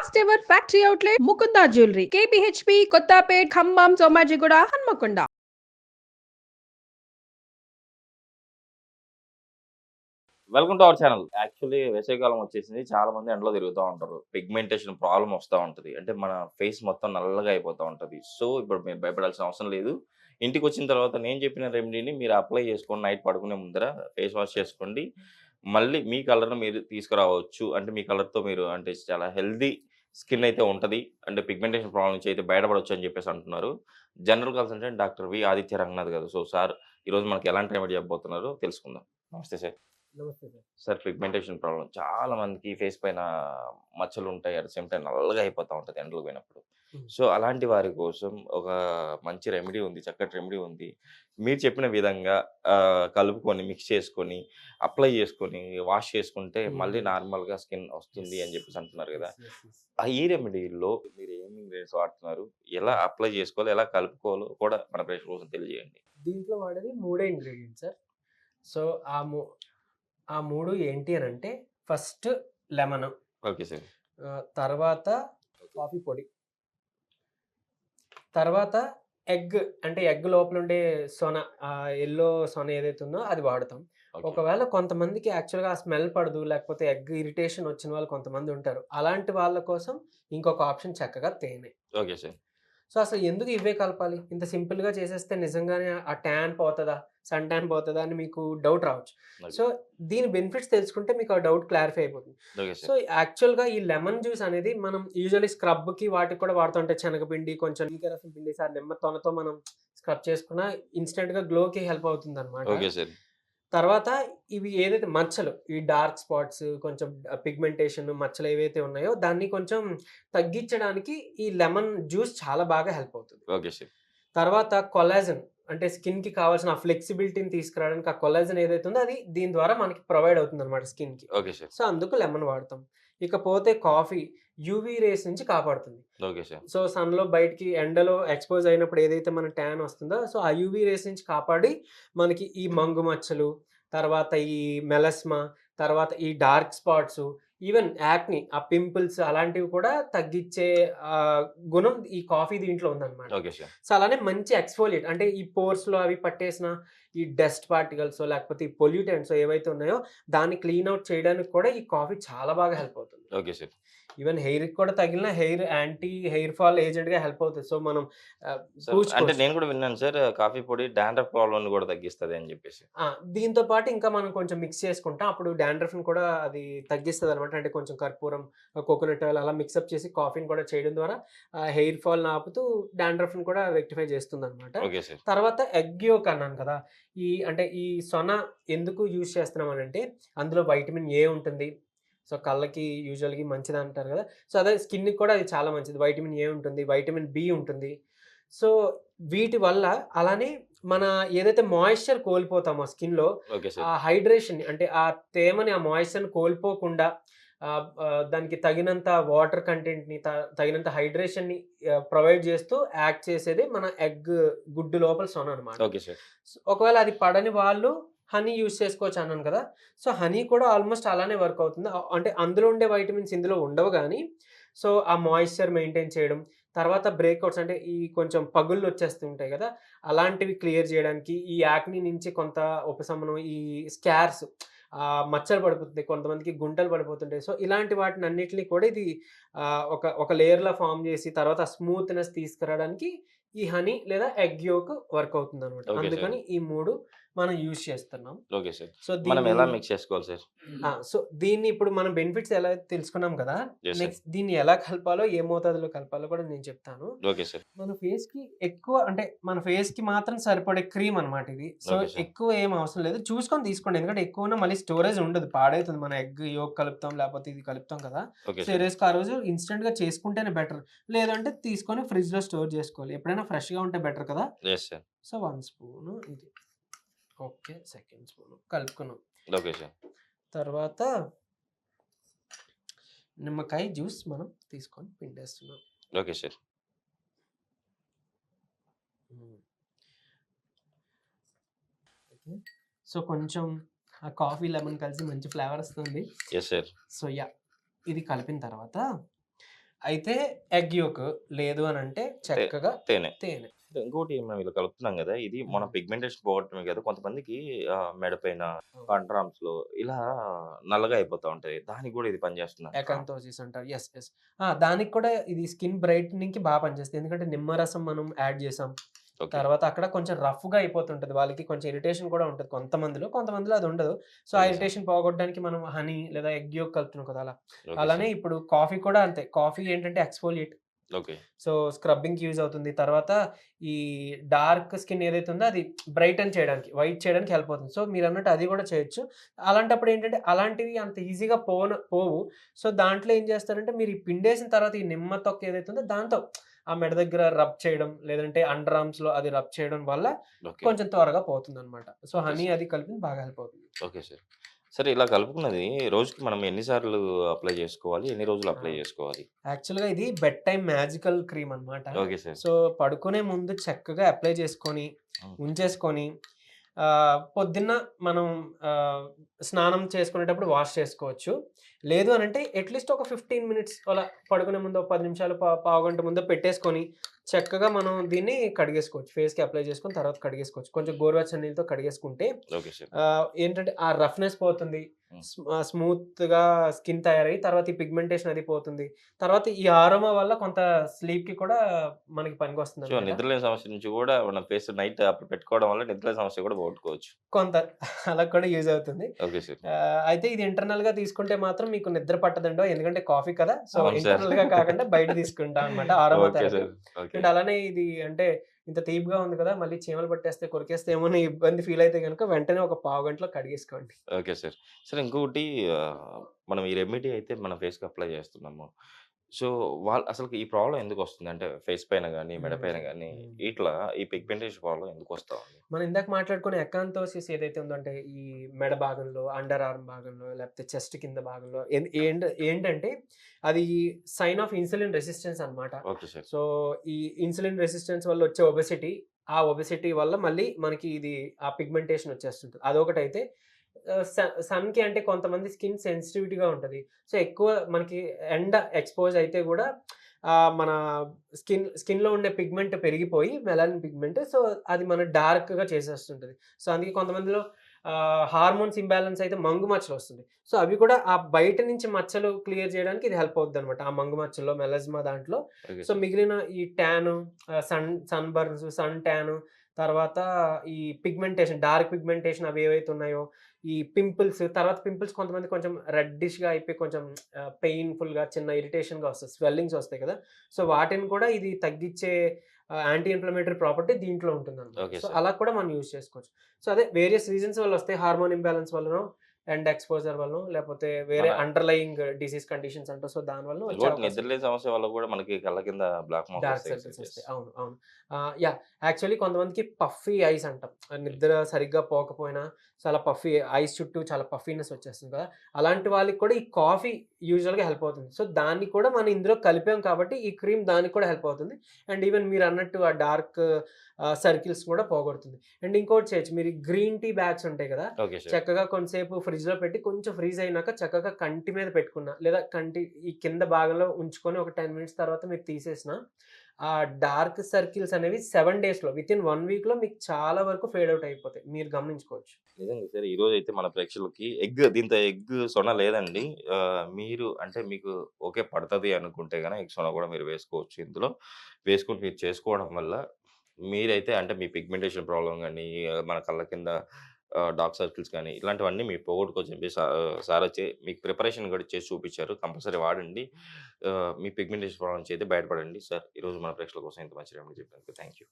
First ever factory outlet Mukunda jewellery KPHB Kothapet Khammam Somajiguda Hanamkonda. Welcome to our channel. Actually వేసవికాలం వచ్చేసింది. చాలా మంది ఎండలో తిరుగుతూ ఉంటారు. పిగ్మెంటేషన్ ప్రాబ్లం వస్తూ ఉంటుంది. అంటే మన ఫేస్ మొత్తం నల్లగా అయిపోతూ ఉంటుంది. సో ఇప్పుడు మీరు భయపడాల్సిన అవసరం లేదు. ఇంటికి వచ్చిన తర్వాత నేను చెప్పిన రెమెడీని మీరు అప్లై చేసుకోండి. నైట్ పడుకునే ముందర ఫేస్ వాష్ చేసుకోండి. మళ్ళీ మీ కలర్‌ని మీరు తీసుకురావచ్చు. అంటే మీ కలర్‌తో మీరు అంటే చాలా హెల్తీ స్కిన్ అయితే ఉంటది. అంటే పిగ్మెంటేషన్ ప్రాబ్లమ్ నుంచి అయితే బయటపడొచ్చు అని చెప్పేసి అంటున్నారు. General consultant doctor V. Aditya Ranganath గారు. సో సార్ ఈరోజు మనకి ఎలాంటి రెమెడీ చెప్పబోతున్నారో తెలుసుకుందాం. నమస్తే సార్. నమస్తే సార్. సార్ పిగ్మెంటేషన్ ప్రాబ్లమ్ చాలా మందికి ఫేస్ పైన మచ్చలుంటాయి. అట్ ద సేమ్ టైమ్ నల్లగా అయిపోతా ఉంటది ఎండలోకి పోయినప్పుడు. సో, అలాంటి వారి కోసం ఒక మంచి రెమెడీ ఉంది. చక్కటి రెమెడీ ఉంది. మీరు చెప్పిన విధంగా కలుపుకొని, మిక్స్ చేసుకొని, అప్లై చేసుకొని, వాష్ చేసుకుంటే మళ్ళీ నార్మల్‌గా స్కిన్ వస్తుంది అని చెప్పేసి అంటున్నారు గదా! యెస్. యెస్. ఈ రెమెడీలో మీరు ఏమి ఇంగ్రీడియెంట్స్ వాడుతున్నారు? ఎలా అప్లై చేసుకోవాలో, ఎలా కలుపుకోవాలో కూడా మన ప్రేక్షకుల కోసం తెలియజేయండి. దీంట్లో వాడేది 3 ఇంగ్రీడియెంట్స్ సార్. సో, ఆ 3 ఏంటి అనంటే ఫస్ట్ లెమను, ఓకే సార్. తర్వాత కాఫీ పొడి, తర్వాత ఎగ్ అంటే ఎగ్ లోపలుండే సొన యెల్లో సొన ఏదైతే ఉందో అది వాడతాం. ఓకే. ఒకవేళ కొంతమందికి యాక్చువల్‌గా ఆ స్మెల్ పడదు, లేకపోతే ఎగ్ ఇరిటేషన్ వచ్చిన వాళ్ళు కొంతమంది ఉంటారు. అలాంటి వాళ్ళ కోసం ఇంకొక ఆప్షన్ చక్కగా తేనె. Okay sir. సో, అసలు ఎందుకు ఇవే కలపాలి? ఇంత సింపుల్‌గా చేసేస్తే నిజంగానే ఆ ట్యాన్ పోతదా? సన్ ట్యాన్ పోతదా? అని మీకు డౌట్ రావచ్చు. ఓకే. సో, దీని బెనిఫిట్స్ తెలుసుకుంటే మీకు ఆ డౌట్ క్లారిఫై అయిపోతుంది. Okay so, sir. యాక్చువల్‌గా ఈ లెమన్ జ్యూస్ అనేది మనం యూజువల్లీ స్క్రబ్‌కి వాటికి కూడా వాడుతూ ఉంటాం. శనగపిండి, కొంచెం నిమ్మరసం పిండేసి ఆ నిమ్మ తొనతో మనం స్క్రబ్ చేసుకున్న ఇన్‌స్టంట్‌గా గ్లోకి హెల్ప్ అవుతుందనమాట. Okay sir. తర్వాత ఇవి ఏదైతే మచ్చలు, ఈ డార్క్ స్పాట్స్, కొంచెం పిగ్మెంటేషన్ మచ్చలు ఏవైతే ఉన్నాయో దాన్ని కొంచెం తగ్గించడానికి ఈ లెమన్ జ్యూస్ చాలా బాగా హెల్ప్ అవుతుంది. Okay sir. తర్వాత కొల్లాజెన్ అంటే స్కిన్‌కి కావాల్సిన ఆ ఫ్లెక్సిబిలిటీని తీసుకురావడానికి ఆ కొల్లాజెన్ ఏదైతే ఉందో అది దీని ద్వారా మనకి ప్రొవైడ్ అవుతుందన్నమాట స్కిన్‌కి. Okay sir. సో, అందుకు లెమన్ వాడతాం. ఇకపోతే కాఫీ యూవీ రేస్ నుంచి కాపాడుతుంది. Okay sir. సో, సన్‌లో బయటికి ఎండలో ఎక్స్‌పోజ్ అయినప్పుడు ఏదైతే మన ట్యాన్ వస్తుందో, సో, ఆ యూవీ రేస్ నుంచి కాపాడి మనకి ఈ మంగు మచ్చలు, తర్వాత ఈ మెలస్మా, తర్వాత ఈ డార్క్ స్పాట్సు, ఈవెన్ యాక్ని ఆ పింపుల్స్ అలాంటివి కూడా తగ్గించే గుణం ఈ కాఫీ దీంట్లో ఉందన్నమాట. Okay sir. సో, అలానే మంచి ఎక్స్‌ఫోలియేట్ అంటే ఈ పోర్స్‌లో అవి పట్టేసిన ఈ డస్ట్ పార్టికల్సో, లేకపోతే ఈ పొల్యూటెంట్సో ఏవైతే ఉన్నాయో దాన్ని క్లీన్ ఔట్ చేయడానికి కూడా ఈ కాఫీ చాలా బాగా హెల్ప్ అవుతుంది. Okay sir. ఈవెన్ హెయిర్‌కి కూడా తగిలిన యాంటీ హెయిర్ ఫాల్ ఏజెంట్‌గా హెల్ప్ అవుతది. సో, మనం సార్ అంటే పూడ్చుకోవచ్చు. నేను కూడా విన్నాను సార్. కాఫీ పొడి డాండ్రఫ్ ప్రాబ్లమ్‌ని కూడా తగ్గిస్తది అని చెప్పేసి. దీంతో పాటు ఇంకా మనం కొంచెం మిక్స్ చేసుకుంటాం. అప్పుడు డాండ్రఫ్‌ని కూడా అది తగ్గిస్తదనమాట. అంటే కొంచెం కర్పూరం, కోకోనట్ ఆయిల్ అలా మిక్సప్ చేసి కాఫీని కూడా చేయడం ద్వారా హెయిర్ ఫాల్‌ని ఆపుతూ డాండ్రఫ్‌ని కూడా రెక్టిఫై చేస్తుందనమాట. Okay sir. తర్వాత ఎగ్ యolk అన్నాను కదా! అంటే ఈ సొన ఎందుకు యూజ్ చేస్తున్నామనంటే అందులో వైటమిన్ ఏ ఉంటుంది. సో, కళ్ళకి యూజువల్‌గా మంచిదంటారు కదా! సో, అదే స్కిన్‌కి కూడా అది చాలా మంచిది. వైటమిన్ ఏ ఉంటుంది, వైటమిన్ బి ఉంటుంది. సో, వీటి వల్ల అలానే మన ఏదైతే మాయిశ్చర్ కోల్పోతామో స్కిన్‌లో ఓకే ఆ సార్. హైడ్రేషన్‌ని అంటే ఆ తేమని, ఆ మాయిశ్చర్‌ని కోల్పోకుండా దానికి తగినంత వాటర్ కంటెంట్‌ని తగినంత హైడ్రేషన్‌ని ప్రొవైడ్ చేస్తూ యాక్ట్ చేసేదే మన గుడ్డు లోపల సొన అనమాట. Okay sir. ఒకవేళ అది పడని వాళ్ళు హనీ యూజ్ చేసుకోవచ్చు అన్నాను కదా! సో, హనీ కూడా ఆల్‌మోస్ట్ అలానే వర్క్ అవుతుంది. అంటే అందులో ఉండే వైటమిన్స్ ఇందులో ఉండవు గానీ, సో, ఆ మాయిశ్చర్ మెయింటైన్ చేయడం, తర్వాత బ్రేకౌట్స్ అంటే ఈ కొంచెం పగుళ్ళొచ్చేస్తూ ఉంటాయి గదా! అలాంటివి క్లియర్ జేయడానికి, ఈ యాక్ని నుంచి కొంత ఉపశమనం, ఈ స్కార్స్ మచ్చలు పడిపోతుంది. కొంతమందికి గుంటలు పడిపోతుంటాయి. సో, ఇలాంటి వాటినన్నిటిని కూడా ఇది ఒక లేయర్‌లా ఫార్మ్ జేసి తర్వాత స్మూత్‌నెస్ తీసుకురావడానికి ఈ హనీ లేదా ఎగ్ యolk వర్క్ అవుతుందనమాట. Okay sir. అందుకని ఈ 3 మనం యూజ్ చేస్తున్నాం. Okay sir. సో, మనం దీన్ని ఎలా మిక్స్ చేసుకోవాలి సార్? సో, దీన్ని ఇప్పుడు మనం బెనిఫిట్స్ ఎలా తెలుసుకున్నాం కదా! Yes sir. నెక్స్ట్ దీన్ని ఎలా కలపాలో, ఏ మోతాదులో కలపాలో కూడా నేను చెప్తాను. Okay sir. మన ఫేస్‌కి మాత్రం సరిపడే క్రీమ్ అనమాట ఇది. So, okay sir. ఎక్కువ ఏం అవసరం లేదు. చూసుకొని తీసుకోండి. ఎందుకంటే ఎక్కువ ఉన్నా మళ్ళీ స్టోరేజ్ ఉండదు. పాడైతుంది. మన ఎగ్ యolk కలుపుతాం, లేకపోతే ఇది కలుపుతాం కదా! ఓకే సో, ఈ సార్. రోజుకి ఆ రోజు ఇన్‌స్టంట్‌గా చేసుకుంటేనే బెటర్. లేదంటే తీసుకొని ఫ్రిడ్జ్‌లో స్టోర్ చేసుకోవాలి. ఎప్పుడైనా ఫ్రెష్‌గా ఉంటే బెటర్ కదా! Yes sir. సో, 1 స్పూను ఇది. ఓకే. సెకండ్ స్పూను కలుపుకున్నాం. Okay sir. తర్వాత నిమ్మకాయ జ్యూస్ మనం తీసుకొని పిండేస్తున్నాం. Okay sir. Hmm. Okay. So, కొంచెం ఆ కాఫీ, లెమన్ కలిసి మంచి ఫ్లేవర్ వస్తుంది. Yes sir. సో, ఇది కలిపిన తర్వాత అయితే ఎగ్ యోక్, లేదు అని అంటే చక్కగా తేనె. తేనె. ఇంకోటి మనం ఇలా కలుపుతున్నాం గదా! ఇది మన హ్మ్. పిగ్మెంటేషన్ పోగొట్టడమే కాదు కొంతమందికి మెడ పైన, అవును. అండర్ ఆర్మ్స్‌లో ఇలా నల్లగా అయిపోతా ఉంటది. దానికి గూడా ఇది పనిచేస్తుందంటారా? ఎకాంతోసిస్ అంటారు. యెస్. యెస్. దానికి కూడా ఇది స్కిన్ బ్రైట్నింగ్‌కి బాగా పనిచేస్తది. ఎందుకంటే నిమ్మరసం మనం యాడ్ చేసాం. ఓకే. తర్వాత అక్కడ కొంచెం రఫ్‌గా అయిపోతుంటది. వాళ్ళకి కొంచెం ఇరిటేషన్ కూడా ఉంటది కొంతమందిలో. కొంతమందిలో అది ఉండదు. సో, ఆ ఓకే సార్. ఇరిటేషన్ పోగొట్టడానికి మనం హనీ లేదా ఎగ్ యోక్ కలుపుతున్నాం కదా! అలా. ఓకే అలానే సార్. ఇప్పుడు కాఫీ కూడా అంతే. కాఫీ ఏంటంటే ఎక్స్‌ఫోలియేట్. ఓకే. సో, స్క్రబ్బింగ్‌కి యూజ్ అవుతుంది. తర్వాత ఈ డార్క్ స్కిన్ ఏదైతే ఉందో అది బ్రైటన్ చేయడానికి, వైట్ చేయడానికి హెల్ప్ అవుతుంది. సో, మీరన్నట్టు అది కూడా చేయొచ్చు. అలాంటప్పుడు ఏంటంటే అలాంటివి అంత ఈజీగా పోవు. సో, దాంట్లో ఏం చేస్తారంటే మీరు ఈ పిండేసిన తర్వాత ఈ నిమ్మ తొక్క ఏదైతే ఉందో దాంతో ఆ మెడ దగ్గర రబ్ చేయడం, లేదంటే అండర్ ఆర్మ్స్‌లో అది రబ్ చేయడం వల్ల ఓకే. కొంచెం త్వరగా పోతుందనమాట. So, okay honey sir. అది కలిపింది బాగా హెల్ప్ అవుతుంది. Okay sir. సరే ఇలా కలుపుకున్నది రోజుకి మనం ఎన్ని సార్లు అప్లై చేసుకోవాలి? ఎన్ని రోజులు అప్లై ఆ! చేసుకోవాలి? యాక్చువల్‌గా ఇది బెడ్ టైమ్ మ్యాజికల్ క్రీమ్ అనమాట. Okay sir. సో, పడుకునే ముందు చక్కగా అప్లై చేసుకొని, హ్మ్. ఉంచేసుకొని పొద్దున్న మనం ఆహ్, స్నానం చేసుకునేటప్పుడు వాష్ చేసుకోవచ్చు. లేదు అనంటే అట్‌లీస్ట్ ఒక 15 మినిట్స్ అలా పడుకునే ముందు, ఒక 10 నిమిషాలు, పావుగంట ముందో పెట్టేసుకొని, చక్కగా మనం దీన్ని కడిగేసుకోవచ్చు. ఫేస్‌కి అప్లై చేసుకొని తర్వాత కడిగేసుకోవచ్చు. కొంచెం గోరువెచ్చని నీళ్ళతో కడిగేసుకుంటే ఓకే సార్. ఏంటంటే ఆ రఫ్‌నెస్ పోతుంది. హ్మ్. స్మూత్‌గా స్కిన్ తయారయ్యి తర్వాత ఈ పిగ్మెంటేషన్ అది పోతుంది. తర్వాత ఈ అరోమా వల్ల కొంత స్లీప్‌కి కూడా మనకి సో, పనికొస్తుందనమాట. నిద్రలేని సమస్య నుంచి గూడా మన ఫేస్ నైట్ అప్పుడు పెట్టుకోవడం వల్ల నిద్రలేని సమస్య కూడా పోగొట్టుకోవచ్చు. కొంత అలా కూడా యూజ్ అవుతుంది. Okay sir. అయితే ఇది ఇంటర్నల్‌గా తీసుకుంటే మాత్రం మీకు నిద్ర పట్టదండోయ్. ఎందుకంటే కాఫీ కదా! సో, అవును సార్. ఇంటర్నల్‌గా కాకుండా బయట తీసుకుంటాం అనమాట aroma okay therapy. Sir. Okay. And అలానే ఇది అంటే ఇంత తీపిగా ఉంది కదా! మళ్ళీ చీమలు పట్టేస్తే, కొరికేస్తేమో అని ఇబ్బంది ఫీల్ అయితే గనుక వెంటనే ఒక పావుగంటలో కడిగేసుకోండి. Okay sir. సరే ఇంకొకటి మనం ఈ రెమెడీ అయితే మన ఫేస్‌కి అప్లై చేస్తున్నాము. సో, అసలకి ఈ ప్రాబ్లమ్ ఎందుకొస్తుంది? అంటే ఫేస్ పైన గాని, మెడ హ్మ్. పైన గాని హ్మ్. ఇట్లా ఈ పిగ్మెంటేషన్ ప్రాబ్లమ్ ఎందుకొస్తా ఉంది? మనం ఇందాక మాట్లాడుకున్న ఎకాంతోసిస్ ఏదైతే ఉందో అంటే ఈ మెడ భాగంలో, అండర్ ఆర్మ్ భాగంలో, లేకపోతే చెస్ట్ కింద భాగంలో ఏంటంటే అది సైన్ ఆఫ్ ఇన్సులిన్ రెసిస్టెన్స్ అన్నమాట. Okay sir. సో, ఈ ఇన్సులిన్ రెసిస్టెన్స్ వల్ల వచ్చే ఒబెసిటీ, ఆ ఒబెసిటీ వల్ల మళ్ళీ మనకి ఇది ఆ పిగ్మెంటేషన్ వచ్చేస్తుంటది. అదొకటైతే సన్‌కి అంటే కొంతమంది స్కిన్ సెన్సిటివిటీగా ఉంటది. సో, ఎక్కువ మనకి ఎండ ఎక్స్‌పోజ్ అయితే గూడా మన స్కిన్‌లో ఉండే పిగ్మెంట్ పెరిగిపోయి మెలానిన్ పిగ్మెంట్. సో, అది మన డార్క్‌గా చేసేస్తుంటది. సో, అందుకే కొంతమందిలో హార్మోన్స్ ఇంబాలెన్స్ అయితే మంగు మచ్చలొస్తుంది. సో, అవి కూడా ఆ బయట నుంచి మచ్చలు క్లియర్ చేయడానికి ఇది హెల్ప్ అవుద్దనమాట. ఆ మంగు మచ్చల్లో మెలాస్మా దాంట్లో. Okay so, sir. మిగిలిన ఈ tan, sun burns, sun tan, తర్వాత ఈ పిగ్మెంటేషన్, డార్క్ పిగ్మెంటేషన్ అవి ఏవైతే ఉన్నాయో, ఈ పింపుల్స్ కొంతమంది కొంచెం రెడ్డిష్‌గా అయిపోయి కొంచెం పెయిన్‌ఫుల్‌గా చిన్న ఇరిటేషన్‌గా వస్తది. స్వెల్లింగ్స్ వస్తాయి కదా! సో, వాటిని కూడా ఇది తగ్గిచ్చే యాంటీ ఇన్‌ఫ్లమేటరీ ప్రాపర్టీ దీంట్లో ఉంటుందనమాట. Okay so, sir. అలా కూడా మనం యూజ్ చేసుకోవచ్చు. సో, అదే వేరియస్ రీజన్స్ వల్ల వస్తాయి. హార్మోన్ ఇంబాలెన్స్ వల్లనో, ఎండ్ ఎక్స్‌పోజర్ వల్లనో, లేపోతే వేరే మన అండర్‌లయింగ్ డిసీజ్ కండిషన్స్ అంటారు. సో, దాని వలన వచ్చే ఇంకోటి అవకాశం ఉంది. నిద్రలేని సమస్య వల్ల కూడా మనకి కళ్ళ కింద బ్లాక్ మార్క్స్ డార్క్ వస్తాయి. సర్కిల్స్ వస్తాయి. అవును. అవును. యాహ్! యాక్చువల్లీ కొంతమందికి పఫీ ఐస్ అంటాం. నిద్ర సరిగ్గా పోకపోయినా చాలా పఫీ ఐస్ చుట్టూ చాలా పఫీనెస్ వచ్చేస్తుంది కదా! అలాంటి వాళ్ళకి కూడా ఈ కాఫీ యూజువల్‌గా హెల్ప్ అవుతుంది. సో, దాన్ని కూడా మనం ఇందులో కలిపాం కాబట్టి ఈ క్రీమ్ దానికి కూడా హెల్ప్ అవుతుంది. అండ్ ఈవెన్ మీరన్నట్టు ఆ డార్క్ సర్కిల్స్ కూడా పోగొడుతుంది. అండ్ ఇంకోటి చేయొచ్చు. మీరు గ్రీన్ టీ బ్యాగ్స్ ఉంటాయి కదా! Okay sir. చక్కగా కొంతసేపు ఫ్రిడ్జ్‌లో పెట్టి కొంచెం ఫ్రీజ్ అయినాక చక్కగా కంటి మీద పెట్టుకున్న, లేదా కంటి ఈ కింద భాగంలో ఉంచుకొని ఒక 10 మినిట్స్ తర్వాత మీరు తీసేసినా, ఆ డార్క్ సర్కిల్స్ అనేవి 7 డేస్‌లో వితిన్ 1 వీక్‌లో మీకు చాలా వరకు ఫేడ్ ఔట్ అయిపోతాయి. మీరు గమనించుకోవచ్చు. నిజంగా సార్. ఈరోజైతే మన ప్రేక్షకులకి దీంతో ఎగ్ సొన లేదండి. మీరు అంటే మీకు ఓకే పడతది అనుకుంటే గనక ఎగ్ సొన కూడా మీరు వేసుకోవచ్చు ఇందులో. వేసుకొని మీరు చేసుకోవడం వల్ల మీరైతే అంటే మీ పిగ్మెంటేషన్ ప్రాబ్లమ్ గాని, మన కళ్ళ కింద డార్క్ సర్కిల్స్ గాని ఇలాంటివన్నీ మీరు పోగొట్టుకోవచ్చని చెప్పి సారొచ్చి మీకు ప్రిపరేషన్ కూడా చేసి చూపించారు. కంపల్సరీ వాడండి. మీ పిగ్మెంటేషన్ ప్రాబ్లమ్ నుంచి అయితే బయటపడండి. సార్ ఈరోజు మన ప్రేక్షకుల కోసం ఇంత మంచి రెమెడీ చెప్పినందుకు థాంక్ యూ.